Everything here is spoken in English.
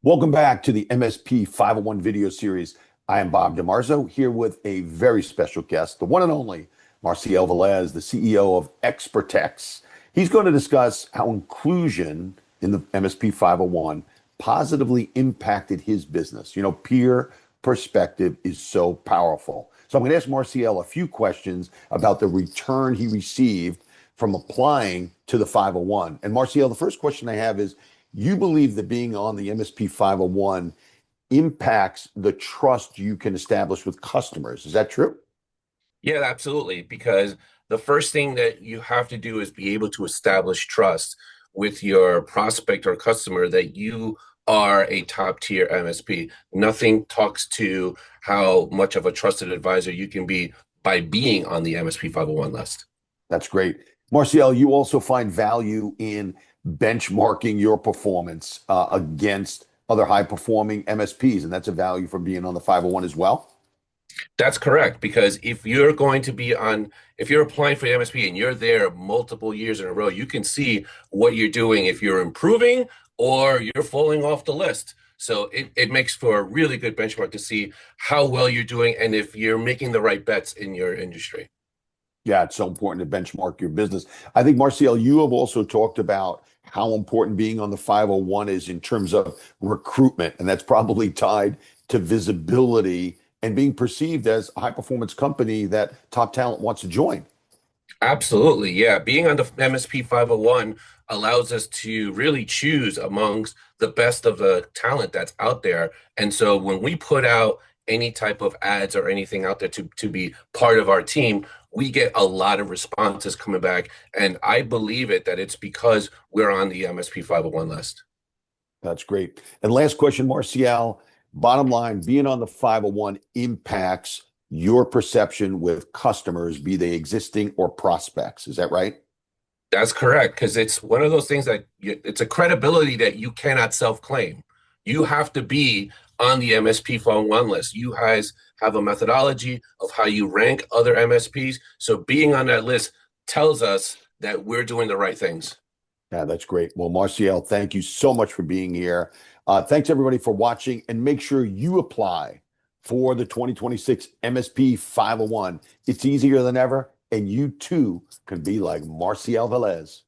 Welcome back to the MSP 501 video series. I am Bob DeMarzo here with a very special guest, the one and only Marcial Velez, the CEO of Xperteks. He's going to discuss how inclusion in the MSP 501 positively impacted his business. You know, peer perspective is so powerful. So I'm going to ask Marcial a few questions about the return he received from applying to the 501. And Marcial, the first question I have is, you believe that being on the MSP 501 impacts the trust you can establish with customers. Is that true? Yeah, absolutely. Because the first thing that you have to do is be able to establish trust with your prospect or customer that you are a top tier MSP. Nothing talks to how much of a trusted advisor you can be by being on the MSP 501 list. That's great. Marcial, you also find value in benchmarking your performance against other high performing MSPs, and that's a value from being on the 501 as well. That's correct, because if you're applying for the MSP and you're there multiple years in a row, you can see what you're doing, if you're improving or you're falling off the list. So it makes for a really good benchmark to see how well you're doing and if you're making the right bets in your industry. Yeah, it's so important to benchmark your business. I think, Marcial, you have also talked about how important being on the 501 is in terms of recruitment, and that's probably tied to visibility and being perceived as a high performance company that top talent wants to join. Absolutely. Yeah. Being on the MSP 501 allows us to really choose amongst the best of the talent that's out there. And so when we put out any type of ads or anything out there to be part of our team, we get a lot of responses coming back. And I believe that it's because we're on the MSP 501 list. That's great. And last question, Marcial, bottom line, being on the 501 impacts your perception with customers, be they existing or prospects. Is that right? That's correct, because it's one of those things that it's a credibility that you cannot self-claim. You have to be on the MSP 501 list. You guys have a methodology of how you rank other MSPs. So being on that list tells us that we're doing the right things. Yeah, that's great. Well, Marcial, thank you so much for being here. Thanks everybody for watching, and make sure you apply for the 2026 MSP 501. It's easier than ever, and you too can be like Marcial Velez.